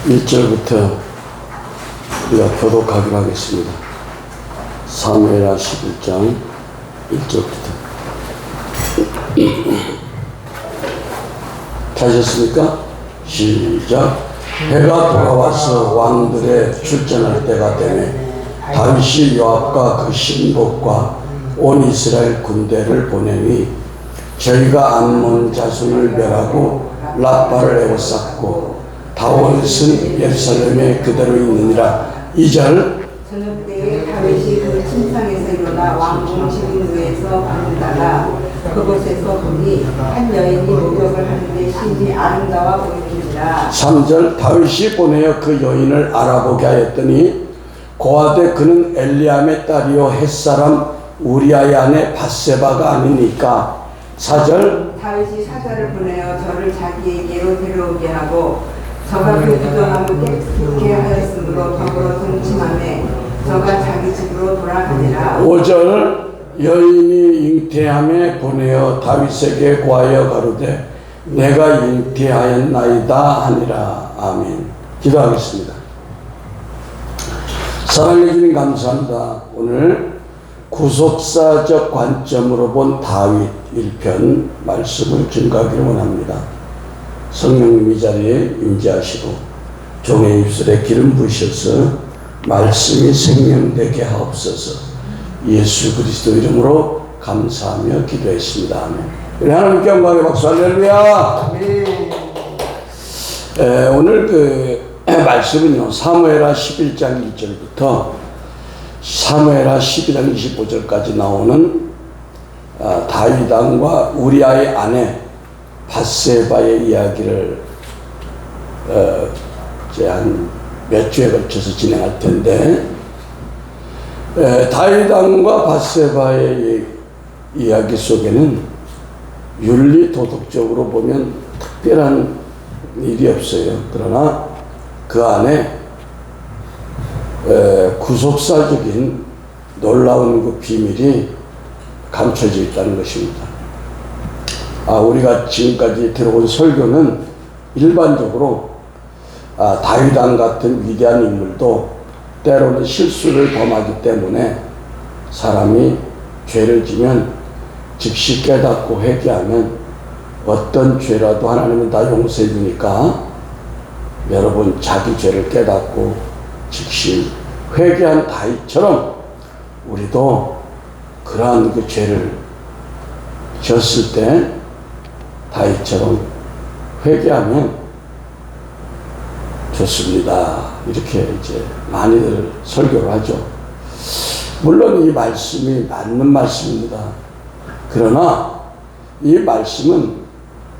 1절부터 우리가 교독하기로 하겠습니다. 사무엘하 11장 1절부터. 하셨습니까? 시작. 해가 돌아와서 왕들의 출전할 때가 되매 다윗이 요압과 그 신복과 온 이스라엘 군대를 보내니 저희가 암몬 자손을 멸하고 라빠를 에워쌌고 다윗은 예루살렘에 그대로 있느니라. 2절. 저녁 때에 다윗이 그 침상에서 일어나 왕궁 지붕위에서 바르다가 그곳에서 보니 한 여인이 목욕을 하는데 심히 아름다워 보이는지라. 3절. 다윗이 보내어 그 여인을 알아보게 하였더니 고아되 그는 엘리암의 딸이요 햇사람 우리아의 아내 밧세바가 아니니까. 4절. 다윗이 사자를 보내어 저를 자기에게로 데려오게 하고 저가 그 유정함을 깨끗게 하였으므로 더불어 동침하매 저가 자기 집으로 돌아가니라. 5절. 여인이 잉태함에 보내어 다윗에게 고하여 가로되 내가 잉태하였나이다 하니라. 아멘. 기도하겠습니다. 사랑해 주님 감사합니다. 오늘 구속사적 관점으로 본 다윗 1편 말씀을 증거하기를 원합니다. 성령님 이 자리에 임재하시고 종의 입술에 기름 부으셔서 말씀이 생명되게 하옵소서. 예수 그리스도 이름으로 감사하며 기도했습니다. 아멘. 우리 하나님께 영광의 박수. 할렐루야. 오늘 그 말씀은요, 사무엘하 11장 1절부터 사무엘하 12장 25절까지 나오는 다윗 왕과 우리아의 아내 밧세바의 이야기를 이제 한 몇 주에 걸쳐서 진행할 텐데, 다윗 왕과 밧세바의 이야기 속에는 윤리 도덕적으로 보면 특별한 일이 없어요. 그러나 그 안에 구속사적인 놀라운 그 비밀이 감춰져 있다는 것입니다. 우리가 지금까지 들어온 설교는 일반적으로 다윗 왕 같은 위대한 인물도 때로는 실수를 범하기 때문에 사람이 죄를 지면 즉시 깨닫고 회개하면 어떤 죄라도 하나님은 다 용서해 주니까 여러분 자기 죄를 깨닫고 즉시 회개한 다윗처럼 우리도 그러한 그 죄를 졌을 때 다윗처럼 회개하면 좋습니다. 이렇게 이제 많이들 설교를 하죠. 물론 이 말씀이 맞는 말씀입니다. 그러나 이 말씀은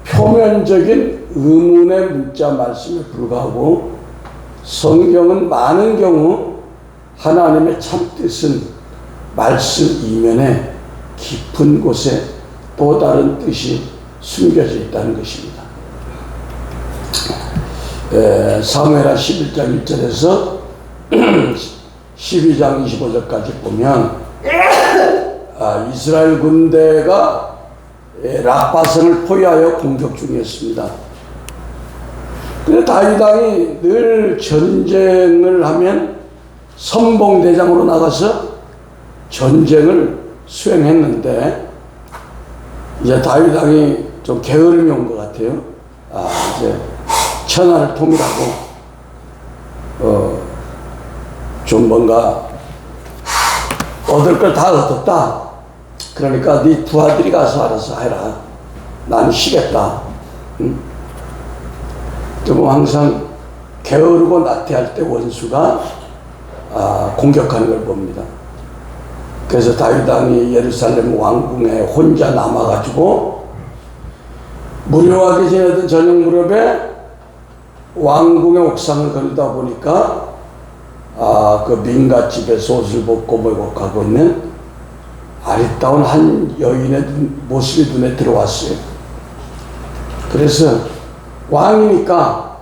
표면적인 의문의 문자 말씀에 불과하고 성경은 많은 경우 하나님의 참뜻은 말씀 이면에 깊은 곳에 또 다른 뜻이 숨겨져 있다는 것입니다. 사무엘하 11장 1절에서 12장 25절까지 보면 이스라엘 군대가 라빠성을 포위하여 공격 중이었습니다. 그런데 다윗 왕이 늘 전쟁을 하면 선봉대장으로 나가서 전쟁을 수행했는데 이제 다윗 왕이 좀 게으름이 온 것 같아요. 이제 천하를 통일하고 좀 뭔가 얻을 걸 다 얻었다. 그러니까 네 부하들이 가서 알아서 해라. 나는 쉬겠다. 좀 항상 게으르고 나태할 때 원수가 공격하는 걸 봅니다. 그래서 다윗 왕이 예루살렘 왕궁에 혼자 남아가지고 무료하게 지내던 저녁 무렵에 왕궁의 옥상을 걸다 보니까 그 민가집에서 옷을 벗고 목욕하고 있는 아리따운 한 여인의 모습이 눈에 들어왔어요. 그래서 왕이니까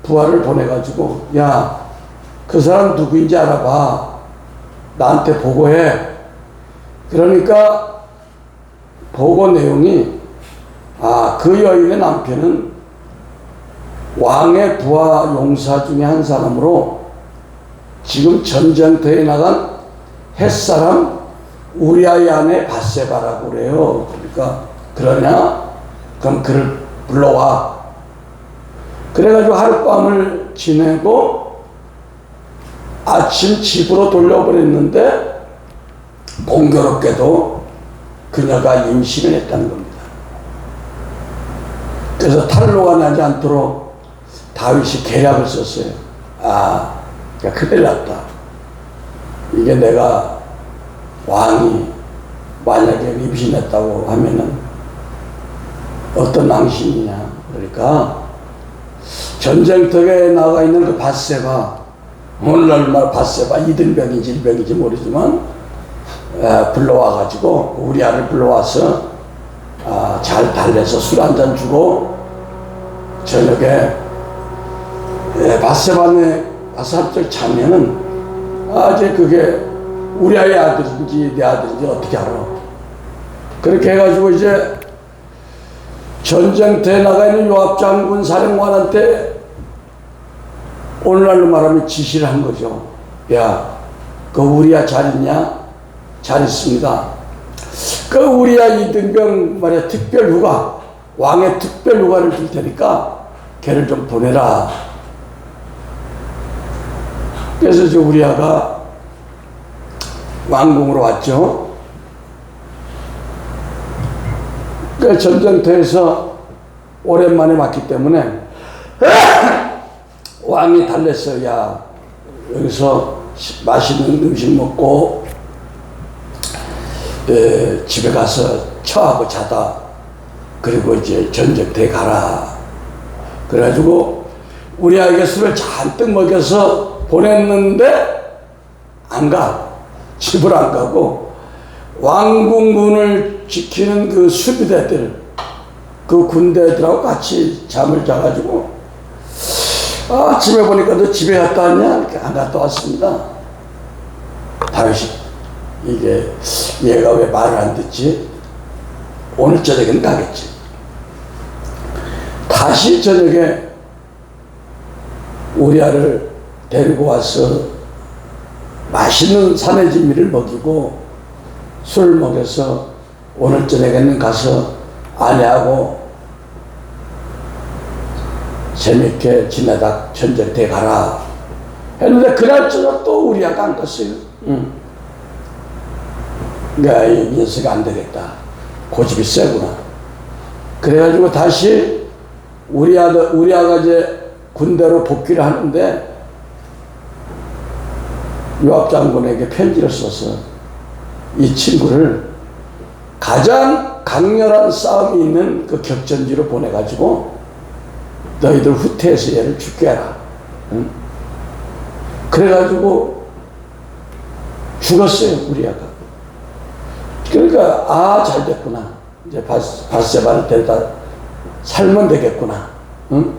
부하를 보내가지고 야, 그 사람 누구인지 알아봐. 나한테 보고해. 그러니까 보고 내용이 그 여인의 남편은 왕의 부하 용사 중에 한 사람으로 지금 전쟁터에 나간 햇사람 우리아의 아내 밧세바라고 그래요. 그러니까 그러냐? 그럼 그를 불러와. 그래가지고 하룻밤을 지내고 아침 집으로 돌려보냈는데 공교롭게도 그녀가 임신을 했다는 겁니다. 그래서 탈로가 나지 않도록 다윗이 계략을 썼어요. 아, 큰일 났다. 이게 내가 왕이 만약에 임신했다고 하면은 어떤 낭심이냐. 그러니까 전쟁터에 나가 있는 그 밧세바, 오늘날 말 밧세바 이등병인지 일병인지 모르지만 불러와 가지고 우리아를 불러와서 잘 달래서 술 한잔 주고 저녁에 밧세바를 자면은 이제 그게 우리아의 아들인지 내 아들인지 어떻게 알아. 그렇게 해가지고 이제 전쟁터에 나가 있는 요압 장군 사령관한테 오늘날로 말하면 지시를 한 거죠. 야, 그 우리아 잘 있냐? 잘 있습니다. 그 우리아 이등병 말이야 특별 휴가, 왕의 특별 휴가를 줄 테니까 걔를 좀 보내라. 그래서 저 우리아가 왕궁으로 왔죠. 그 전쟁터에서 오랜만에 왔기 때문에 왕이 달랬어요. 야, 여기서 맛있는 음식 먹고 집에 가서 처하고 자다. 그리고 이제 전쟁터에 가라. 그래가지고 우리 아이가 술을 잔뜩 먹여서 보냈는데 안 가. 집을 안 가고 왕궁문을 지키는 그 수비대들, 그 군대들하고 같이 잠을 자가지고 아침에 보니까 너 집에 갔다 왔냐? 이렇게 안 갔다 왔습니다. 다윗이 이게 얘가 왜 말을 안 듣지? 오늘 저녁에는 가겠지. 다시 저녁에 우리아를 데리고 와서 맛있는 사내진미를 먹이고 술 먹여서 오늘 저녁에는 가서 아내하고 재밌게 지내다 전쟁터에 가라 했는데 그날 저녁 또 우리아가 안 갔어요. 그러니까 이 녀석이 안 되겠다. 고집이 세구나. 그래가지고 다시 우리아가 이제 군대로 복귀를 하는데 요압 장군에게 편지를 써서 이 친구를 가장 강렬한 싸움이 있는 그 격전지로 보내가지고 너희들 후퇴해서 얘를 죽게 해라. 응? 그래가지고 죽었어요, 우리아가. 그러니까 잘 됐구나. 이제 밧세바를 데려다 살면 되겠구나. 응?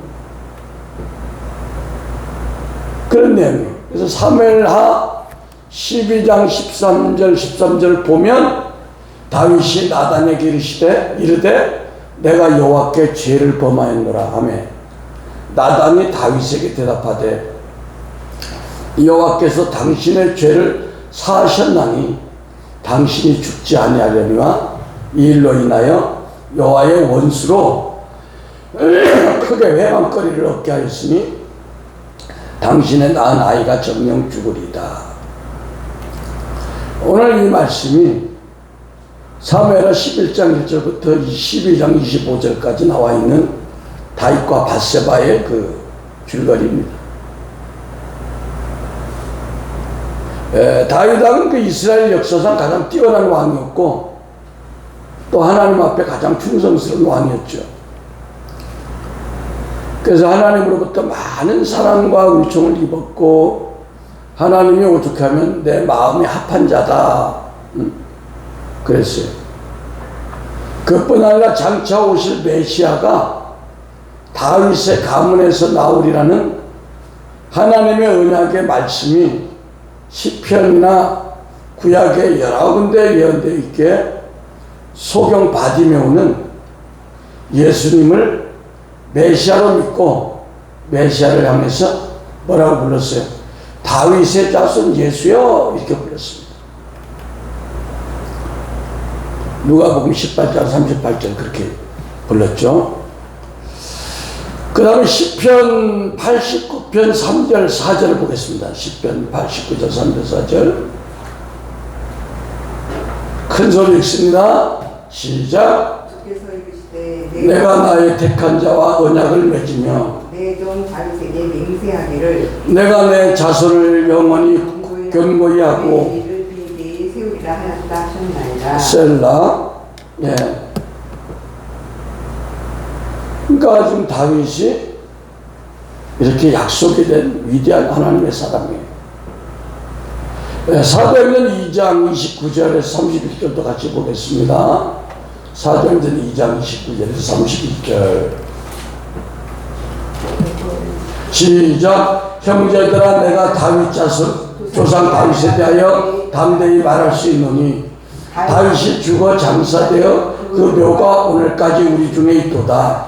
그런 내용이에요. 그래서 사무엘하 12장 13절 보면 다윗이 나단에게 이르되 내가 여호와께 죄를 범하였노라 하며 나단이 다윗에게 대답하되 여호와께서 당신의 죄를 사하셨나니 당신이 죽지 아니하려니와 이 일로 인하여 여호와의 원수로 크게 회방거리를 얻게 하였으니 당신의 낳은 아이가 정녕 죽으리다. 오늘 이 말씀이 사무엘하 11장 1절부터 12장 25절까지 나와 있는 다윗과 밧세바의 그 줄거리입니다. 다윗 왕은 그 이스라엘 역사상 가장 뛰어난 왕이었고 또 하나님 앞에 가장 충성스러운 왕이었죠. 그래서 하나님으로부터 많은 사랑과 은총을 입었고 하나님이 오죽하면 내 마음이 합한 자다 그랬어요. 그뿐 아니라 장차 오실 메시아가 다윗의 가문에서 나오리라는 하나님의 언약의 말씀이 시편이나 구약에 여러 군데 예언되어 있기에 소경 바디메오는 예수님을 메시아로 믿고 메시아를 향해서 뭐라고 불렀어요? 다윗의 자손 예수여 이렇게 불렀습니다. 누가복음 18장 38절 그렇게 불렀죠. 그 다음에 시편 89편 3절 4절을 보겠습니다. 시편 89절 3절 4절 큰 소리 읽습니다. 시작. 주께서 이르시되 내가 나의 택한 자와 언약을 맺으며 내 종 다윗에게 맹세하기를 내가 내 자손을 영원히 견고히 하고 이를 비대히 세우리라 하였다 하셨나이다. 셀라. 예. 그러니까 지금 다윗이 이렇게 약속이 된 위대한 하나님의 사람이에요. 예, 사도행전 2장 29절에서 31절도 같이 보겠습니다. 사도행전 2장 29절에서 31절 시작. 형제들아 내가 다윗 자손 조상 다윗에 대하여 담대히 말할 수 있노니 다윗이 죽어 장사되어 그 묘가 오늘까지 우리 중에 있도다.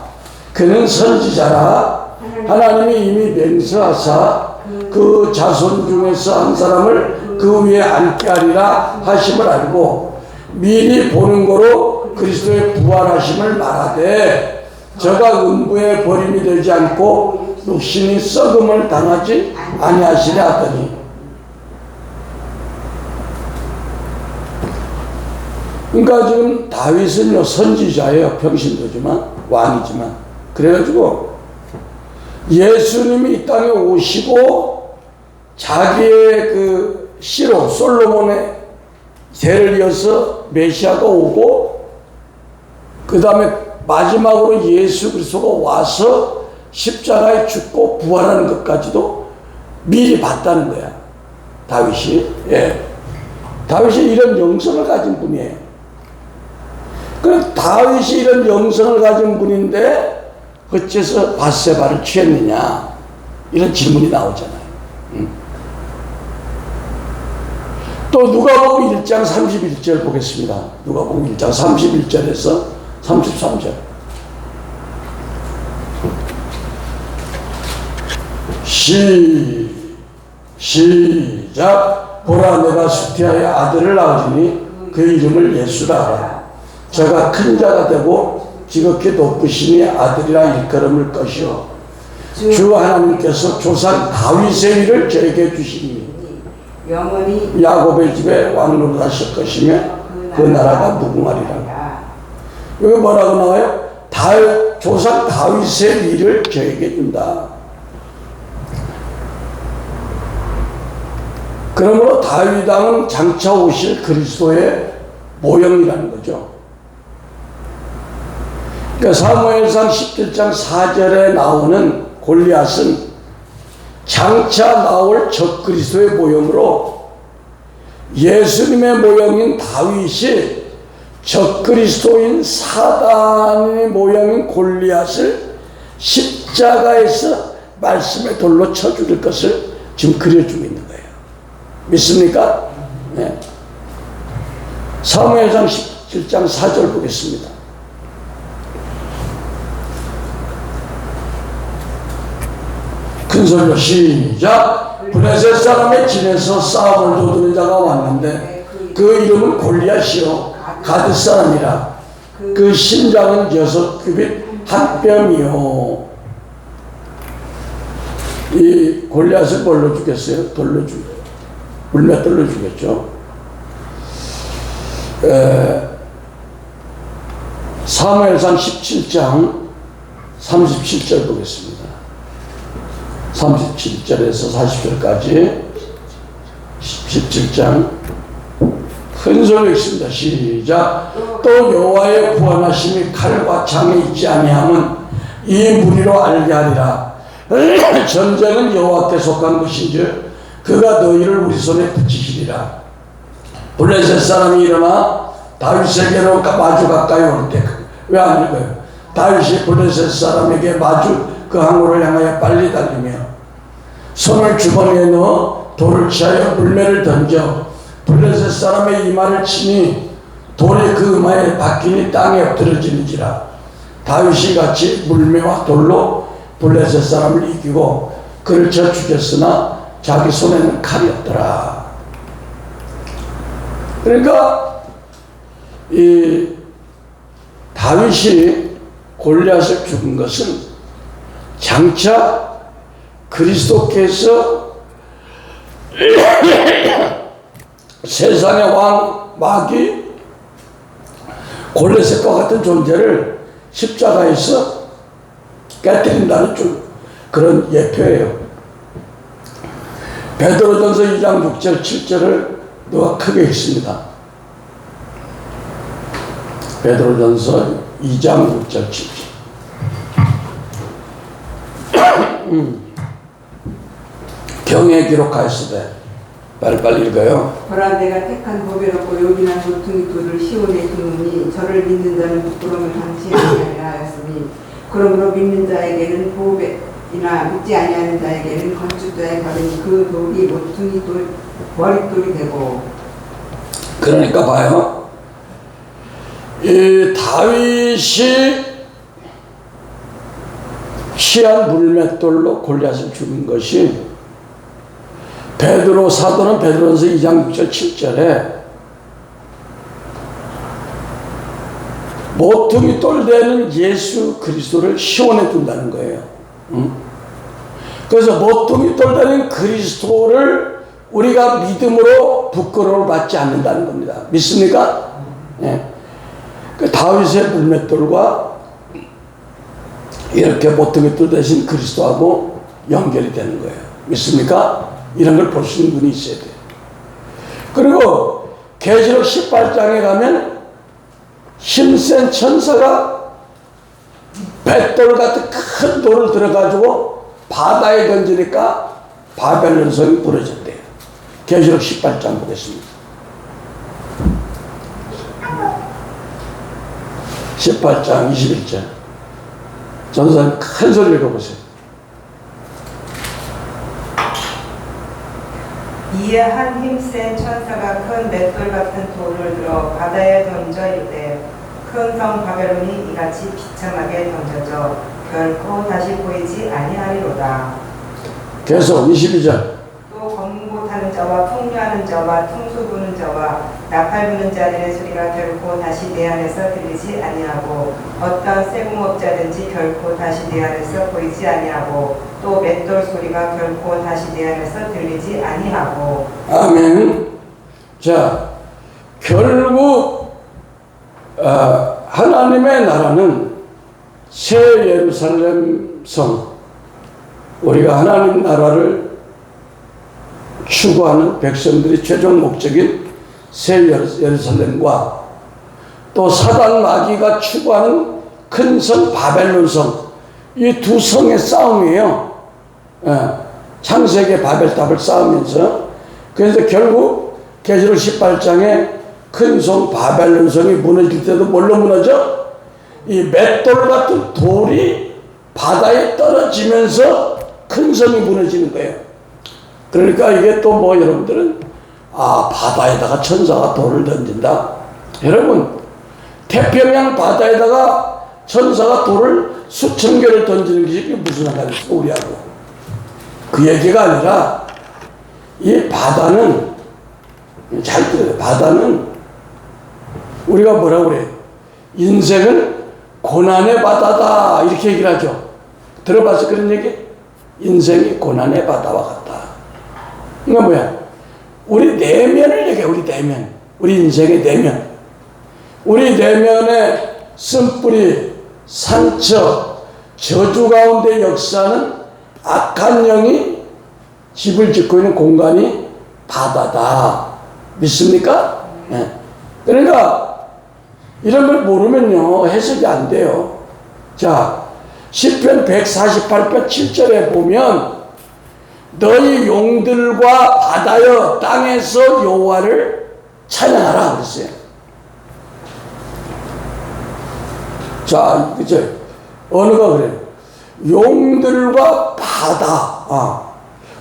그는 선지자라 하나님이 이미 맹세하사 그 자손 중에서 한 사람을 그 위에 앉게 하리라 하심을 알고 미리 보는 거로 그리스도의 부활하심을 말하되 저가 음부에 버림이 되지 않고 육신이 썩음을 당하지 아니하시려 하더니 그러니까 지금 다윗은요 선지자예요. 평신도지만 왕이지만 그래가지고 예수님이 이 땅에 오시고 자기의 그 시로 솔로몬의 세를 이어서 메시아가 오고 그 다음에 마지막으로 예수 그리스도가 와서 십자가에 죽고 부활하는 것까지도 미리 봤다는 거야. 다윗이. 예. 다윗이 이런 영성을 가진 분이에요. 그럼 다윗이 이런 영성을 가진 분인데 어째서 밧세바를 취했느냐 이런 질문이 나오잖아요. 또 누가복음 1장 31절 보겠습니다. 누가복음 1장 31절에서 33절 시작. 보라 내가 수태하여 아들을 낳으리니 그 이름을 예수라 하라. 저가 큰 자가 되고 지극히 높으시니 아들이라 일컬음을 것이요 주 하나님께서 조상 다윗의 위를 저에게 주시니 영원히 야곱의 집에 왕노릇 하실 것이며 그 나라가 무궁하리라. 여기 뭐라고 나와요? 조상 다윗의 위를 저에게 준다. 그러므로 다윗 왕은 장차 오실 그리스도의 모형이라는 거죠. 그러니까 사무엘상 17장 4절에 나오는 골리앗은 장차 나올 적그리스도의 모형으로 예수님의 모형인 다윗이 적그리스도인 사단의 모형인 골리앗을 십자가에서 말씀의 돌로 쳐 죽일 것을 지금 그려주고 있는 거예요. 믿습니까? 네. 사무엘상 17장 4절 보겠습니다. 큰 소리로 시작. 블레셋 사람의 진에서 싸움을 도두는 자가 왔는데 그 이름은 골리앗이요 가드 사람이라. 그 신장은 6규빗 한 뼘이요. 이 골리앗을 뭘로 죽였어요? 돌로 죽였어요. 물맷돌로 죽였죠. 사무엘상 17장 37절 보겠습니다. 37절에서 40절까지 17장 큰 소리로 읽습니다. 시작. 또 여호와의 구원하심이 칼과 창에 있지 아니함은 이 무리로 알게 하리라. 전쟁은 여호와께 속한 것인즉 그가 너희를 우리 손에 붙이시리라. 블레셋 사람이 일어나 다윗에게로 마주 가까이 올 때 왜 안 읽어요? 다윗이 블레셋 사람에게 마주 그 항구를 향하여 빨리 달리며 손을 주머니에 넣어 돌을 취하여 물매를 던져 블레셋 사람의 이마를 치니 돌이 그 이마에 박히니 땅에 엎드러지는지라. 다윗이 같이 물매와 돌로 블레셋 사람을 이기고 그를 쳐 죽였으나 자기 손에는 칼이 없더라. 그러니까 이 다윗이 골리앗을 죽은 것은 장차 그리스도께서 세상의 왕 마귀 골리앗과 같은 존재를 십자가에서 깨뜨린다는 좀 그런 예표예요. 베드로전서 2장 6절 7절을 누가 크게 읽습니다. 베드로전서 2장 6절 7절. 경에 기록하였으되 빨리빨리 읽어요. 보라 내가 택한 보배롭고 요긴한 모퉁이 돌을 시온에 두노니 저를 믿는 자는 부끄러움을 당치 아니하리라 하였으니 그러므로 믿는 자에게는 보배이나 믿지 아니하는 자에게는 건축자의 바른 그 돌이 모퉁이 돌 머릿돌이 되고. 그러니까 봐요. 이 다윗이 시한 물맷돌로 골리앗을 죽인 것이 베드로 사도는 베드로전서 2장 6절 7절에 모퉁이 돌 되는 예수 그리스도를 시온에 둔다는 거예요. 그래서 모퉁이 돌 되는 그리스도를 우리가 믿음으로 부끄러움을 받지 않는다는 겁니다. 믿습니까? 예. 그 다윗의 물맷돌과 이렇게 모퉁이 돌 대신 그리스도하고 연결이 되는 거예요. 믿습니까? 이런 걸 볼 수 있는 분이 있어야 돼요. 그리고 계시록 18장에 가면 힘센 천사가 뱃돌 같은 큰 돌을 들어가지고 바다에 던지니까 바벨론 성이 부러졌대요. 계시록 18장 보겠습니다. 18장 21절. 전사님 큰 소리 읽어보세요. 이에 한 힘센 천사가 큰 맷돌 같은 돌을 들어 바다에 던져 이르되 큰 성 바벨론이 이같이 비참하게 던져져 결코 다시 보이지 아니하리로다. 계속 22절. 또 검고 타는 자와 풍류하는 자와 퉁수 부는 자와 나팔 부는 자들의 소리가 결코 다시 내 안에서 들리지 아니하고 어떤 세공업자든지 결코 다시 내 안에서 보이지 아니하고 또 맷돌 소리가 결코 다시 내 안에서 들리지 아니하고. 아멘. 자, 결국 하나님의 나라는 새 예루살렘 성, 우리가 하나님 나라를 추구하는 백성들이 최종 목적인 새 예루살렘과 또 사단 마귀가 추구하는 큰 성 바벨론 성, 이 두 성의 싸움이에요. 창세기 바벨탑을 싸우면서. 그래서 결국 계시록 18장에 큰 성 바벨론 성이 무너질 때도 뭘로 무너져? 이 맷돌 같은 돌이 바다에 떨어지면서 큰 성이 무너지는 거예요. 그러니까 이게 또 뭐 여러분들은 바다에다가 천사가 돌을 던진다. 여러분, 태평양 바다에다가 천사가 돌을 수천 개를 던지는 게 무슨 상관이 있어 우리하고. 그 얘기가 아니라 이 바다는, 잘 들어요. 바다는 우리가 뭐라고 그래요? 인생은 고난의 바다다 이렇게 얘기를 하죠. 들어봤어 그런 얘기? 인생이 고난의 바다와 같다. 그러니까 뭐야? 우리 내면을 얘기해. 우리 내면, 우리 인생의 내면, 우리 내면의 쓴뿌리, 상처, 저주 가운데 역사는 악한 영이 집을 짓고 있는 공간이 바다다. 믿습니까? 네. 그러니까 이런 걸 모르면요 해석이 안 돼요. 자, 시편 148편 7절에 보면 너희 용들과 바다여 땅에서 여호와를 찬양하라 그랬어요. 자, 그죠? 언어가 그래요. 용들과 바다.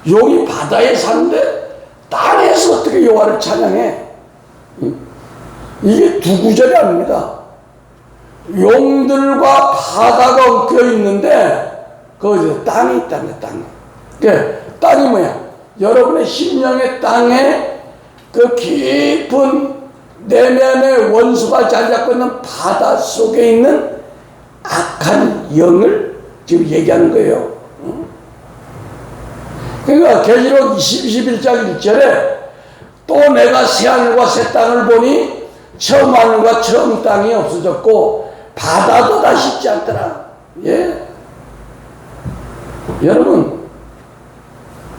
용이 바다에 사는데 땅에서 어떻게 여호와를 찬양해? 이게 두 구절이 아닙니다. 용들과 바다가 엉켜 있는데 거기서 땅이 있다는 땅이. 그 땅이 뭐야? 여러분의 심령의 땅에 그 깊은 내면의 원수가 자리 잡고 있는 바다 속에 있는 악한 영을 지금 얘기하는 거예요. 그러니까 계시록 21장 1절에 또 내가 새하늘과 새 땅을 보니 처음 하늘과 처음 땅이 없어졌고 바다도 다시 있지 않더라. 예. 여러분,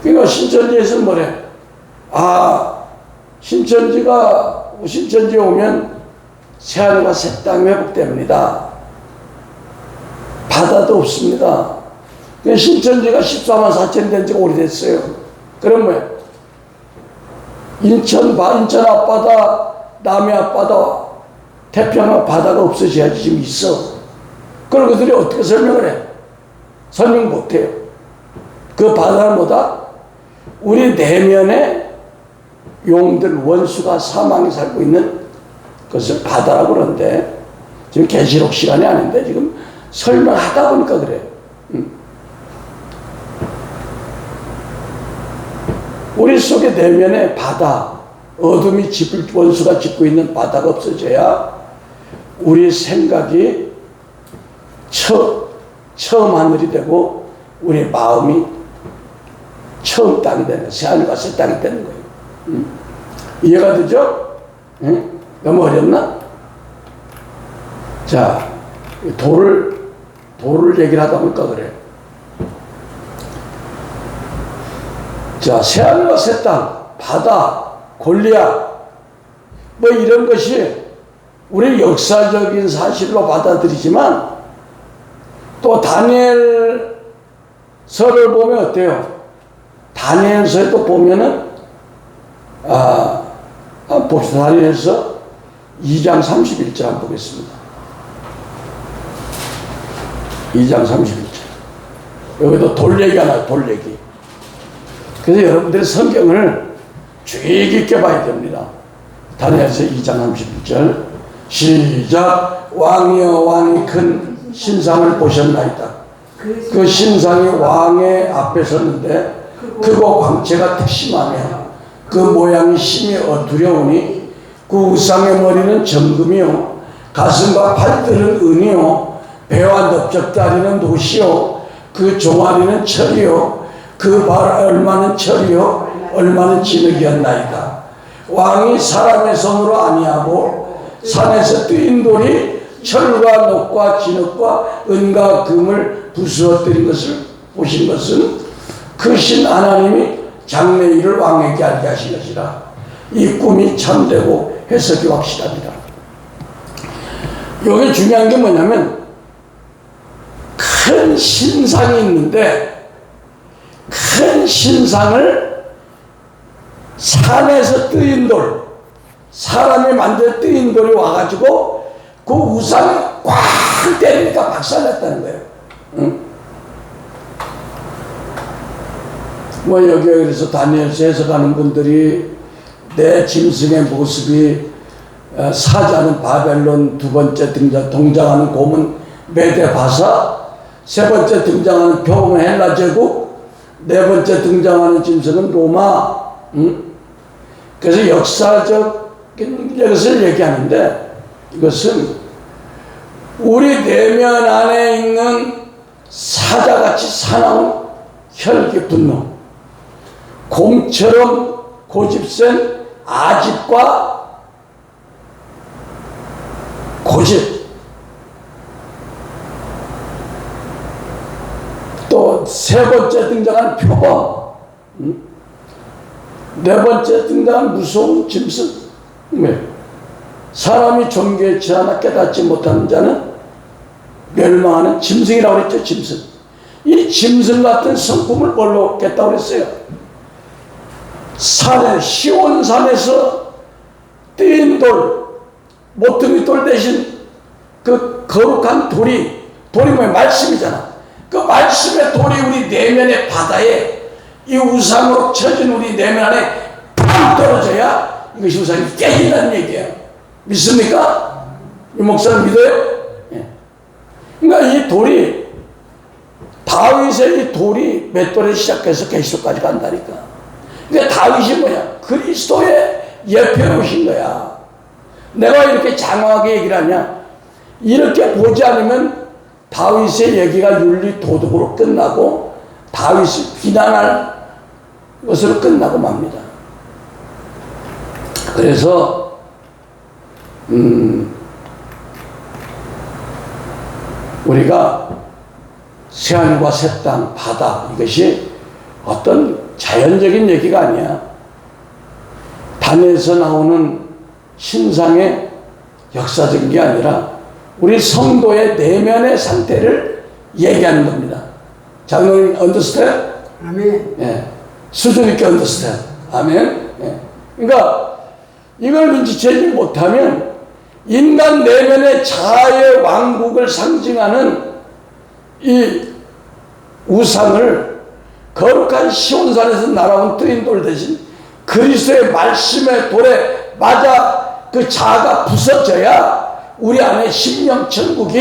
그러니까 신천지에서 뭐래? 신천지에 오면 새하늘과 새 땅이 회복됩니다. 바다도 없습니다. 신천지가 14만 4천 된 지가 오래됐어요. 그럼 뭐야? 인천 앞바다, 남해 앞바다, 태평양 바다가 없어져야지 지금 있어. 그런 것들이 어떻게 설명을 해? 설명 못해요. 그 바다는 뭐다? 우리 내면에 용들, 원수가 사망이 살고 있는 것을 바다라고 그러는데, 지금 계시록 시간이 아닌데 지금 설명하다 보니까 그래요. 우리 속의 내면에 바다, 어둠이 원수가 짓고 있는 바다가 없어져야 우리 생각이 처음 하늘이 되고 우리 마음이 처음 땅이 되는 거예요. 새하늘과 새 땅이 되는 거예요. 이해가 되죠? 너무 어렵나? 자, 돌을 얘기를 하다 보니까 그래요. 자, 새하늘과 새 땅, 바다, 골리앗, 뭐 이런 것이 우리 역사적인 사실로 받아들이지만 또 다니엘서를 보면 어때요? 다니엘서에도 보면은 봅시다. 다니엘서 2장 31절 한번 보겠습니다. 2장 31절. 여기도 돌 얘기가 나와요. 돌 얘기. 그래서 여러분들이 성경을 주의 깊게 봐야 됩니다. 다니엘서 2장 31절 시작. 왕이여 왕이 큰 신상을 보셨나이다. 그 신상이 왕의 앞에 섰는데 크고 광채가 특심하며 그 모양이 심히 두려우니 그 우상의 머리는 정금이요 가슴과 팔들은 은이요 배와 넓적다리는 노시요 그 종아리는 철이요 그 발 얼마는 철이요 얼마는 진흙이었나이다. 왕이 사람의 손으로 아니하고 산에서 뜨인 돌이 철과 녹과 진흙과 은과 금을 부수어뜨린 것을 보신 것은 그 신 하나님이 장래일을 왕에게 알게 하신 것이라. 이 꿈이 참되고 해석이 확실합니다. 여기 중요한 게 뭐냐면 큰 신상이 있는데 큰 신상을 산에서 뜨인 돌, 사람이 만든 뜨인 돌이 와가지고 그 우상을 꽉 때리니까 박살났다는 거예요. 응? 뭐 여기 그래서 다니엘서 해석하는 분들이 내 짐승의 모습이 사자는 바벨론, 두 번째 등장하는 곰은 메데바사, 세 번째 등장하는 표범은 헬라 제국, 네 번째 등장하는 짐승은 로마. 그래서 역사적인 것을 얘기하는데 이것은 우리 내면 안에 있는 사자같이 사나운 혈기 분노, 곰처럼 고집센 아집과 고집, 또 세 번째 등장한 표범, 네 번째 등장한 무서운 짐승. 왜? 사람이 존귀치 않아 깨닫지 못하는 자는 멸망하는 짐승이라고 그랬죠. 짐승. 이 짐승 같은 성품을 뭘로 얻겠다고 그랬어요? 산에, 시온산에서 뜨인 돌, 모퉁이 돌 대신 그 거룩한 돌이 뭐야? 말씀이잖아. 그 말씀의 돌이 우리 내면의 바다에 이 우상으로 쳐진 우리 내면 안에 팡 떨어져야 이것이 우상이 깨진다는 얘기예요. 믿습니까? 이 목사님 믿어요? 예. 그러니까 이 돌이 다윗의 이 돌이 맷돌에 시작해서 계시록까지 간다니까. 그러니까 다윗이 뭐야? 그리스도의 예표로신 거야. 내가 이렇게 장황하게 얘기를 하냐? 이렇게 보지 않으면 다윗의 얘기가 윤리 도덕으로 끝나고 다윗을 비난할 것으로 끝나고 맙니다. 그래서 우리가 새하늘과 새 땅, 바다, 이것이 어떤 자연적인 얘기가 아니야. 단에서 나오는 신상의 역사적인 게 아니라 우리 성도의 내면의 상태를 얘기하는 겁니다. 장로님, understand? 아멘. 예. 수준 있게 understand. 아멘. 예. 그러니까 이걸 눈치채지 못하면 인간 내면의 자아의 왕국을 상징하는 이 우상을 거룩한 시온산에서 날아온 뜨인 돌 대신 그리스도의 말씀의 돌에 맞아 그 자아가 부서져야 우리 안에 심령 천국이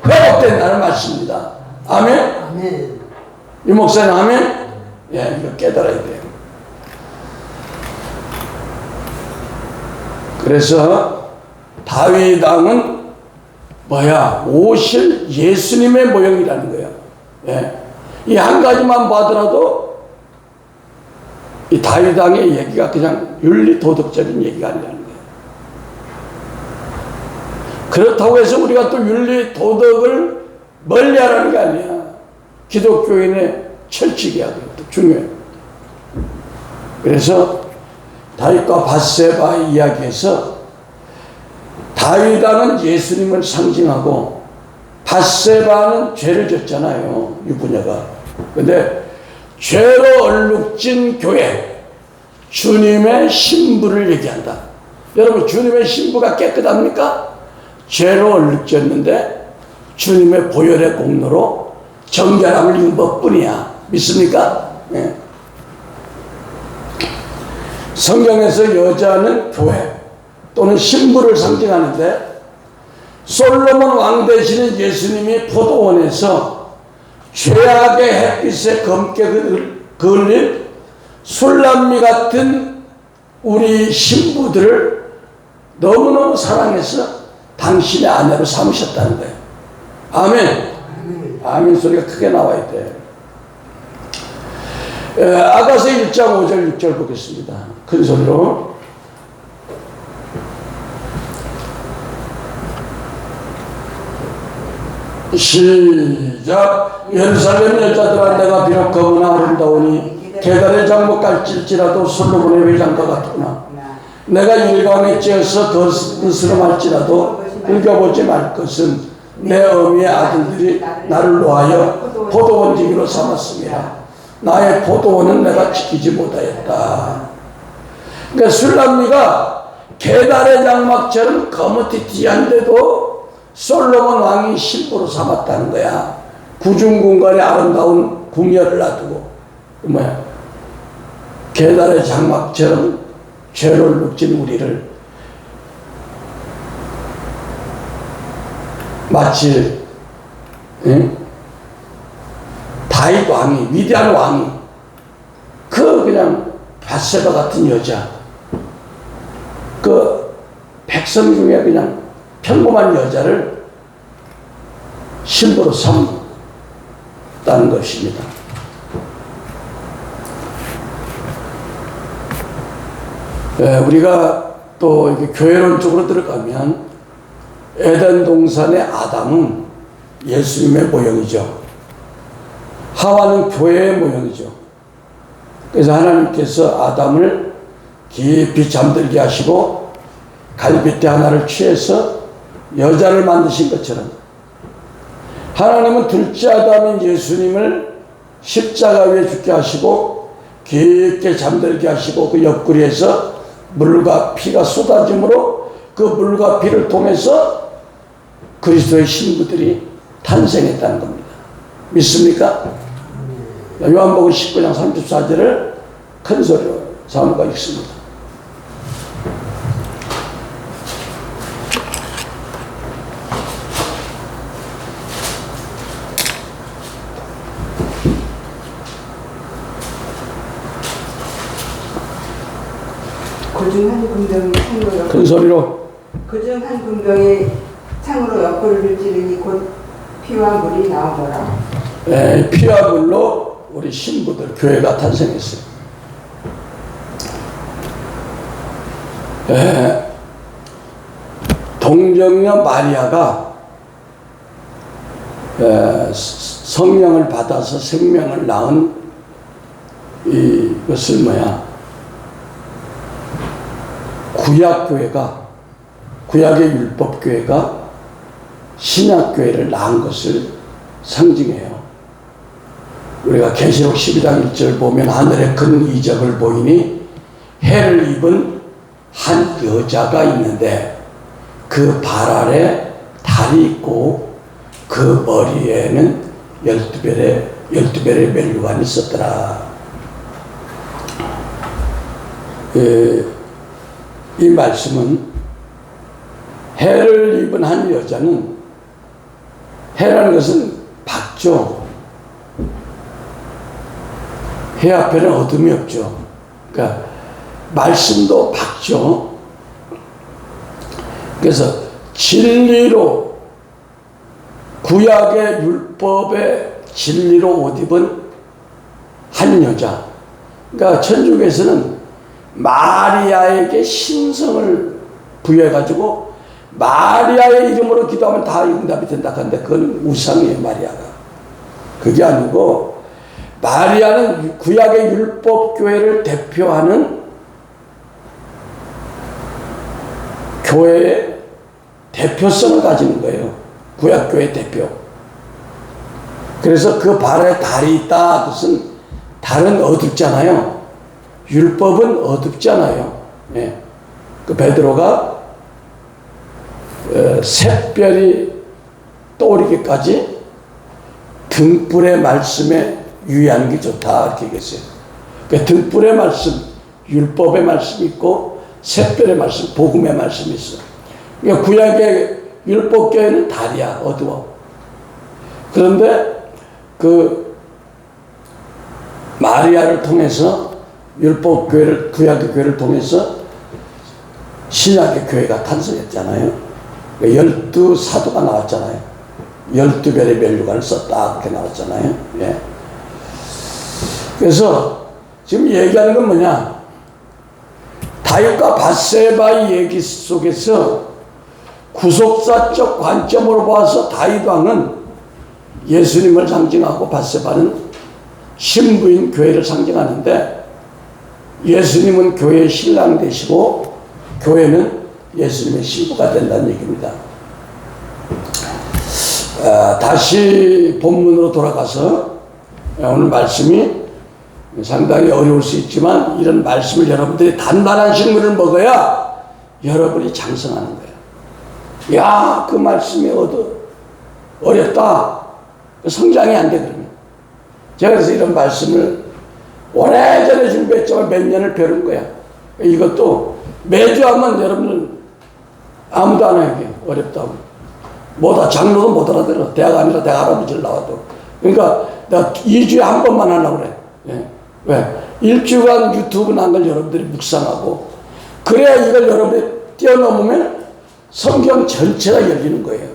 회복된다는 말씀입니다. 아멘? 아멘. 이 목사님 아멘? 예, 이거 깨달아야 돼요. 그래서 다윗 왕은 뭐야? 오실 예수님의 모형이라는 거예요. 예. 이 한 가지만 봐더라도 이 다윗 왕의 얘기가 그냥 윤리 도덕적인 얘기가 아니라는 거예요. 그렇다고 해서 우리가 또 윤리 도덕을 멀리하라는 게 아니야. 기독교인의 철칙이야. 그것도 중요해요. 그래서 다윗과 밧세바 이야기에서 다윗 왕은 예수님을 상징하고 밧세바는 죄를 졌잖아요. 유부녀가. 근데 죄로 얼룩진 교회, 주님의 신부를 얘기한다. 여러분, 주님의 신부가 깨끗합니까? 죄로 얼룩졌는데 주님의 보혈의 공로로 정결함을 입은 것뿐이야. 믿습니까? 네. 성경에서 여자는 교회 또는 신부를 상징하는데 솔로몬 왕 되시는 예수님이 포도원에서 죄악의 햇빛에 검게 그을린 술람미 같은 우리 신부들을 너무너무 사랑해서 당신의 아내로 삼으셨다는 거예요. 아멘. 아멘 소리가 크게 나와야 돼. 아가서 1장 5절 6절 보겠습니다. 큰 소리로. 시작. 예루살렘 여자들아, 내가 비록 거구나 아름다우니 계달의 장목 갈질지라도 솔로몬의 회장과 같구나. 내가 일광에 찧어서 더 으스름할지라도 읽어보지 말 것은 내 어미의 아들들이 나를 놓아여 포도원 지기로 삼았습니다. 나의 포도원은 내가 지키지 못하였다. 그러니까 술람미가 계달의 장막처럼 거무튀튀한데도 솔로몬 왕이 신부로 삼았다는 거야. 구중궁궐의 아름다운 궁녀를 놔두고 뭐야? 계달의 장막처럼 죄로 눅진 우리를 마치 다윗 왕이, 위대한 왕이 그 그냥 밧세바 같은 여자, 그 백성 중에 그냥 평범한 여자를 신부로 삼았다는 것입니다. 우리가 또 이렇게 교회론 쪽으로 들어가면 에덴 동산의 아담은 예수님의 모형이죠. 하와는 교회의 모형이죠. 그래서 하나님께서 아담을 깊이 잠들게 하시고 갈빗대 하나를 취해서 여자를 만드신 것처럼 하나님은 둘째 아담인 예수님을 십자가 위에 죽게 하시고 깊게 잠들게 하시고 그 옆구리에서 물과 피가 쏟아짐으로 그 물과 피를 통해서 그리스도의 신부들이 탄생했다는 겁니다. 믿습니까? 요한복음 19장 34절을 큰 소리로 사모가 읽습니다. 그중 한 군병이 창으로 옆 큰 소리로. 그중 한 군병이 창으로 옆구리를 찌르니 곧 피와 물이 나오더라. 피와 물로 우리 신부들 교회가 탄생했어요. 동정녀 마리아가 성령을 받아서 생명을 낳은 이것을 구약의 율법교회가 신약교회를 낳은 것을 상징해요. 우리가 계시록 12장 1절 보면 하늘에 큰 이적을 보이니 해를 입은 한 여자가 있는데 그 발 아래 달이 있고 그 머리에는 12별의 멜류관이 있었더라. 이 말씀은 해를 입은 한 여자는, 해라는 것은 밝죠. 해 앞에는 어둠이 없죠. 그러니까 말씀도 밝죠. 그래서 진리로, 구약의 율법의 진리로 옷 입은 한 여자. 그러니까 천주교에서는 마리아에게 신성을 부여해가지고 마리아의 이름으로 기도하면 다 응답이 된다 하는데 그건 우상이에요. 마리아가. 그게 아니고 마리아는 구약의 율법교회를 대표하는 교회의 대표성을 가지는 거예요. 구약교회 대표. 그래서 그 발에 달이 있다. 그것은 달은 어둡잖아요. 율법은 어둡잖아요. 예. 그 베드로가 샛별이 떠오르기까지 등불의 말씀에 유의하는 게 좋다 이렇게 얘기했어요. 그 등불의 말씀, 율법의 말씀이 있고 샛별의 말씀, 복음의 말씀이 있어. 그러니까 구약의 율법교회는 달이야, 어두워. 그런데 그 마리아를 통해서 율법교회를, 구약의 교회를 통해서 신약의 교회가 탄생했잖아요. 12사도가 나왔잖아요. 12별의 멜류관을 썼다 그렇게 나왔잖아요. 예. 그래서 지금 얘기하는 건 뭐냐, 다윗과 밧세바의 얘기 속에서 구속사적 관점으로 봐서 다윗 왕은 예수님을 상징하고 밧세바는 신부인 교회를 상징하는데 예수님은 교회의 신랑 되시고 교회는 예수님의 신부가 된다는 얘기입니다. 다시 본문으로 돌아가서 오늘 말씀이 상당히 어려울 수 있지만 이런 말씀을 여러분들이 단단한 식물을 먹어야 여러분이 장성하는 거예요. 야, 그 말씀이 어렵다. 성장이 안 돼, 그러면. 제가 그래서 이런 말씀을 오래전에 준비했지만 몇 년을 배운 거야. 이것도 매주 하면 여러분은 아무도 안 해요. 어렵다고. 뭐다, 장로도 못 알아들어. 대학 아니라 대학 할아버지를 나와도. 그러니까 내가 2주에 한 번만 하려고 그래. 예. 왜? 일주간 유튜브 난 걸 여러분들이 묵상하고, 그래야 이걸 여러분이 뛰어넘으면 성경 전체가 열리는 거예요.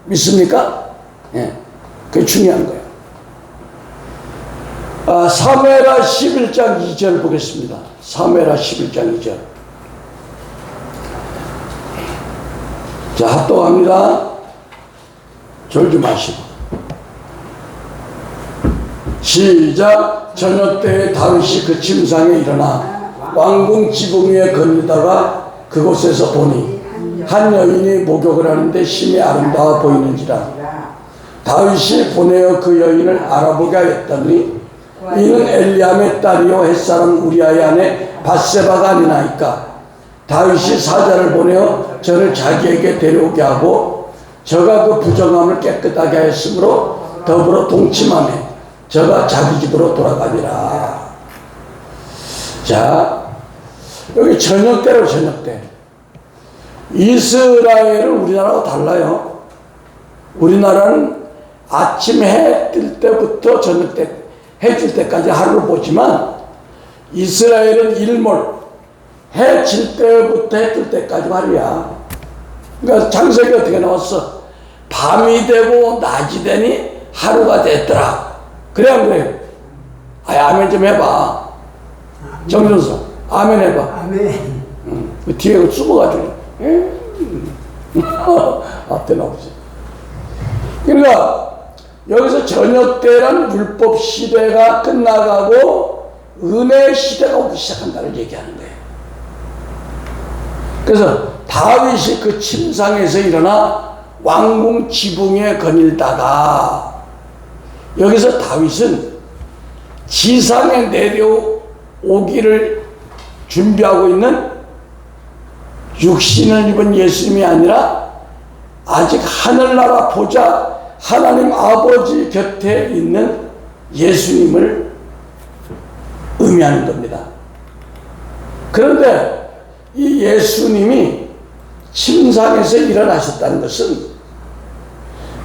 믿습니까? 예. 그게 중요한 거예요. 사무엘하 11장 2절 보겠습니다. 사무엘하 11장 2절. 자, 합독합니다. 졸지 마시고. 시작. 저녁 때에 다윗이 그 침상에 일어나 왕궁 지붕 위에 걸리다가 그곳에서 보니 한 여인이 목욕을 하는데 심히 아름다워 보이는지라. 다윗이 보내어 그 여인을 알아보게 하였더니 이는 엘리암의 딸이요 햇사람 우리아의 아내 밧세바가 아니나이까. 다윗이 사자를 보내어 저를 자기에게 데려오게 하고 저가 그 부정함을 깨끗하게 하였으므로 더불어 동침하며 저가 자기 집으로 돌아가니라. 자, 여기 저녁때로 저녁때. 이스라엘은 우리나라하고 달라요. 우리나라는 아침 해 뜰 때부터 저녁 때 해 질 때까지 하루를 보지만 이스라엘은 일몰, 해 질 때부터 해 뜰 때까지 말이야. 그러니까 창세기 어떻게 나왔어? 밤이 되고 낮이 되니 하루가 됐더라. 그래 안 그래요? 아멘 좀 해봐. 정준서 아멘 해봐. 아멘. 그 뒤에 숨어가지고 앞에 나오지. 그러니까 여기서 저녁 때란 율법 시대가 끝나가고 은혜 시대가 오기 시작한다는 얘기하는 거예요. 그래서 다윗이 그 침상에서 일어나 왕궁 지붕에 거닐다가 여기서 다윗은 지상에 내려오기를 준비하고 있는 육신을 입은 예수님이 아니라 아직 하늘나라 보좌 하나님 아버지 곁에 있는 예수님을 의미하는 겁니다. 그런데 이 예수님이 침상에서 일어나셨다는 것은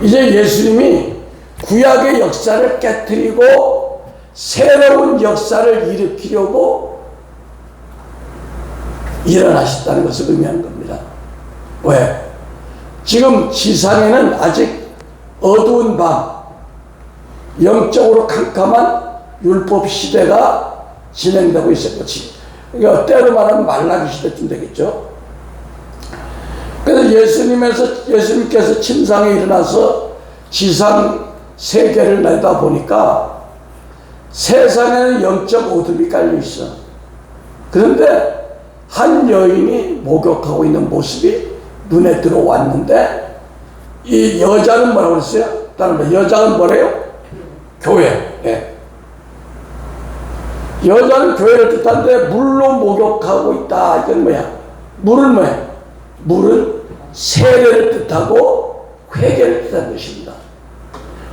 이제 예수님이 구약의 역사를 깨뜨리고 새로운 역사를 일으키려고 일어나셨다는 것을 의미하는 겁니다. 왜? 지금 지상에는 아직 어두운 밤, 영적으로 캄캄한 율법 시대가 진행되고 있었고, 그러니까 때로 말하면 말라기 시대쯤 되겠죠. 그래서 예수님께서 침상에 일어나서 지상 세계를 내다보니까 세상에는 영적 어둠이 깔려 있어. 그런데 한 여인이 목욕하고 있는 모습이 눈에 들어왔는데 이 여자는 뭐라고 그랬어요? 다른 말 여자는 뭐래요? 교회. 예. 여자는 교회를 뜻하는데 물로 목욕하고 있다. 이건 뭐야? 물은 뭐야? 물은 세례를 뜻하고 회개를 뜻하는 것입니다.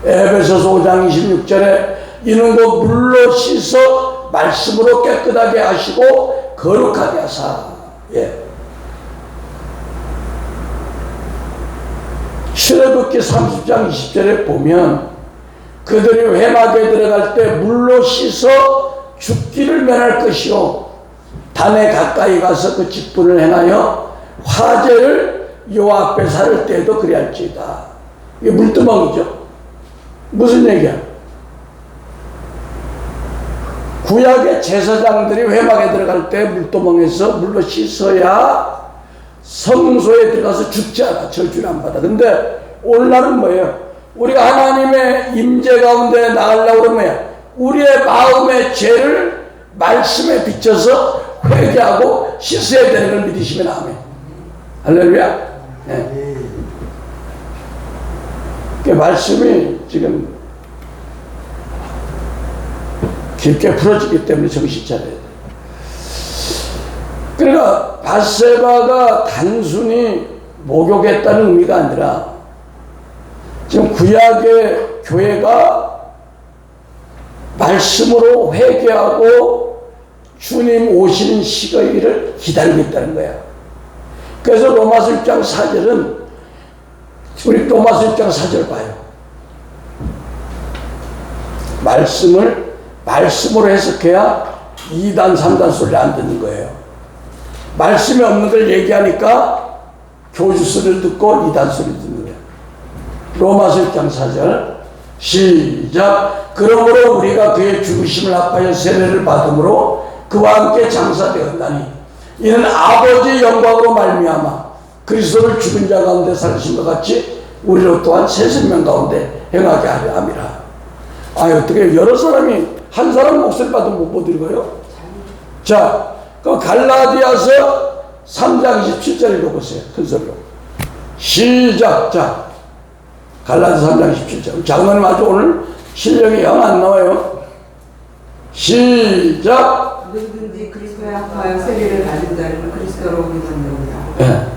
에베소서 5장 26절에 이는 곧 물로 씻어 말씀으로 깨끗하게 하시고 거룩하게 하사. 예. 출애굽기 30장 20절에 보면 그들이 회막에 들어갈 때 물로 씻어 죽기를 면할 것이요 단에 가까이 가서 그 직분을 행하여 화제를 여호와 앞에 살을 때에도 그리할지이다. 이게 물두멍이죠. 무슨 얘기야? 구약의 제사장들이 회막에 들어갈 때 물두멍에서 물로 씻어야 성소에 들어가서 죽지 않아. 절주를 안 받아. 근데 오늘날은 뭐예요? 우리가 하나님의 임재 가운데 나가려고 그러면 뭐예요? 우리의 마음의 죄를 말씀에 비춰서 회개하고 씻어야 되는 걸 믿으시면 아멘. 할렐루야. 네. 그 말씀이 지금 깊게 풀어지기 때문에 정신 차려야 돼. 그러니까 밧세바가 단순히 목욕했다는 의미가 아니라 지금 구약의 교회가 말씀으로 회개하고 주님 오시는 시기를 기다리고 있다는 거야. 그래서 로마서 1장 4절은 우리 로마서 1장 4절 봐요. 말씀으로 해석해야 2단 3단 소리 안 듣는 거예요. 말씀이 없는 걸 얘기하니까 교주 소리를 듣고 2단 소리 듣는 거예요. 로마서 1장 4절 시작. 그러므로 우리가 그의 죽으심을 합하여 세례를 받음으로 그와 함께 장사되었다니 이는 아버지의 영광으로 말미암아 그리스도를 죽은 자 가운데 살리신 것 같이 우리로 또한 새 생명 가운데 행하게 하려 함이라. 어떻게 여러 사람이 한 사람 목소리 받으면 못 읽어요? 자, 그 갈라디아서 3장 27절 읽어보세요. 큰 소리로 시작. 자, 갈라디아서 3장 27절. 장로님 아주 오늘 실력이 영 안 나와요. 시작. 누구든지 그리스도에 합하여 세례를 받은 자는 그리스도로 믿는다. 예.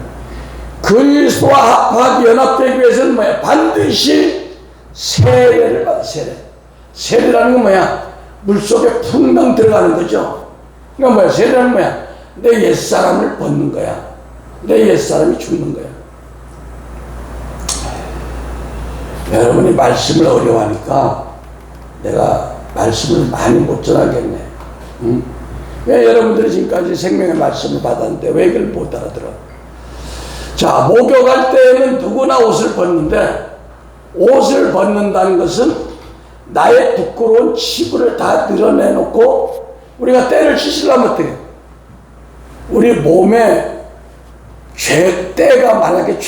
그리스도와 합하기 연합되기 위해서는 뭐야? 반드시 세례를 받아. 세례라는 건 뭐야? 물속에 풍덩 들어가는 거죠. 그러니까 뭐야? 세례는 뭐야? 내 옛사람을 벗는 거야. 내 옛사람이 죽는 거야. 여러분이 말씀을 어려워하니까 내가 말씀을 많이 못 전하겠네. 응? 왜 여러분들이 지금까지 생명의 말씀을 받았는데 왜 이걸 못 알아들어? 자, 목욕할 때에는 누구나 옷을 벗는데 옷을 벗는다는 것은 나의 부끄러운 치부를 다 드러내놓고 우리가 때를 씻으려면 어떻게? 우리 몸에 때가 만약에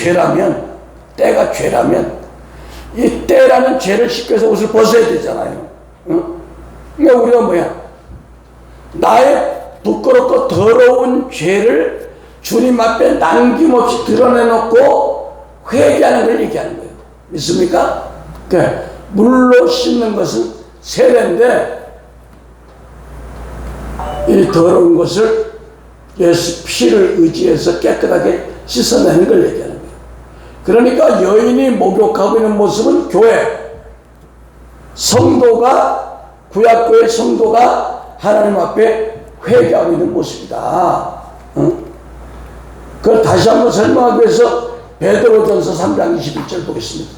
때가 죄라면 이 때라는 죄를 씻기 위해서 옷을 벗어야 되잖아요. 응? 그러니까 우리가 뭐야? 나의 부끄럽고 더러운 죄를 주님 앞에 남김없이 드러내놓고 회개하는 걸 얘기하는 거예요. 믿습니까? 그러니까 물로 씻는 것은 세례인데 이 더러운 것을 예수 피를 의지해서 깨끗하게 씻어내는 걸 얘기하는 거예요. 그러니까 여인이 목욕하고 있는 모습은 교회 성도가 구약교회 성도가 하나님 앞에 회개하고 있는 모습이다. 응? 그걸 다시 한번 설명하기 위해서 베드로전서 3장 21절 보겠습니다.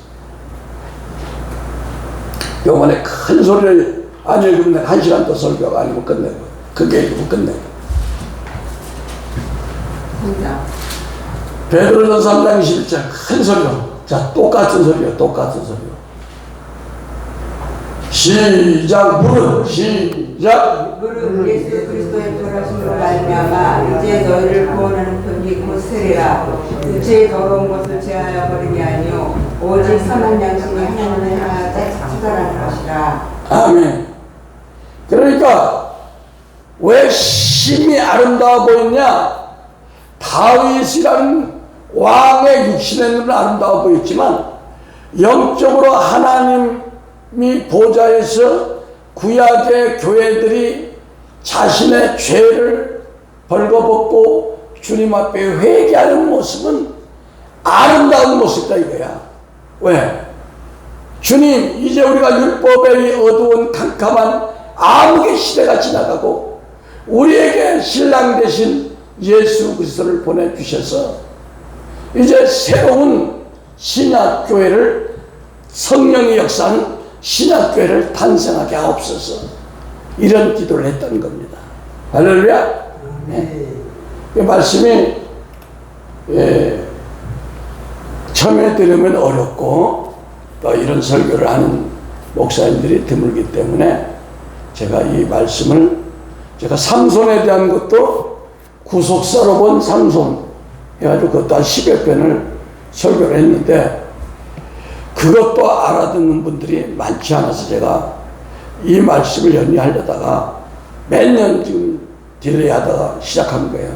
요번에 큰 소리를 안 읽으면 1시간 더 설교가 아니고 끝내고 그게 읽으면 끝내고 베드로전서 3장 21절 큰 소리로 자 똑같은 소리요 시작 시작 무릇 예수 그리스도의 돌아심으로 말미암아 이제 너희를 구원하는 편이 곧 세례라. 육체의 더러운 것을 제하여 버림이 아니요 오직 선한 양심이 하나님을 향하여 처단하는 것이라. 아멘. 그러니까 왜 심이 아름다워 보였냐? 다윗이라는 왕의 육신의 눈은 아름다워 보였지만 영적으로 하나님이 보좌에서 구약의 교회들이 자신의 죄를 벌거벗고 주님 앞에 회개하는 모습은 아름다운 모습이다 이거야. 왜? 주님 이제 우리가 율법의 어두운 캄캄한 암흑의 시대가 지나가고 우리에게 신랑 되신 예수 그리스도를 보내주셔서 이제 새로운 신약교회를 성령의 역사는 신약교회를 탄생하게 하옵소서 이런 기도를 했던 겁니다. 할렐루야. 네. 이 말씀이 처음에 들으면 어렵고 또 이런 설교를 하는 목사님들이 드물기 때문에 제가 이 말씀을 제가 삼손에 대한 것도 구속사로 본 삼손 해가지고 그것도 한 10여 편을 설교를 했는데 그것도 알아듣는 분들이 많지 않아서 제가 이 말씀을 연기하려다가 몇 년 지금 딜레이 하다가 시작한 거예요.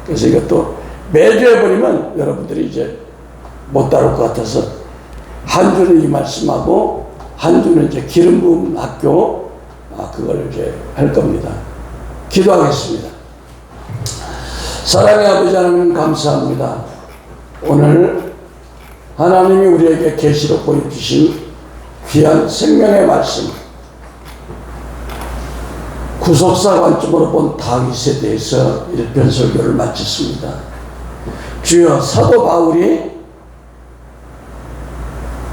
그래서 이것도 매주 해버리면 여러분들이 이제 못 다룰 것 같아서 한 주는 이 말씀하고 한 주는 이제 기름 부음 학교 그걸 이제 할 겁니다. 기도하겠습니다. 사랑의 아버지 하나님 감사합니다. 오늘 하나님이 우리에게 계시로 보여주신 귀한 생명의 말씀 구속사 관점으로 본 다윗에 대해서 1편 설교를 마쳤습니다. 주여 사도 바울이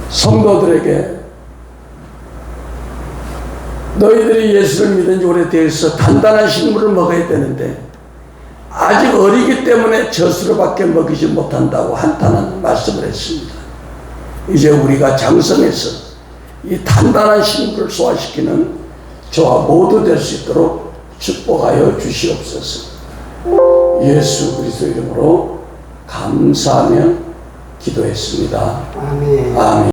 성도들에게 너희들이 예수를 믿은 지 오래되어서 단단한 식물을 먹어야 되는데 아직 어리기 때문에 젖으로밖에 먹이지 못한다고 한탄한 말씀을 했습니다. 이제 우리가 장성해서 이 단단한 식물을 소화시키는 저와 모두 될 수 있도록 축복하여 주시옵소서. 예수 그리스도 이름으로 감사하며 기도했습니다. 아멘. 아멘.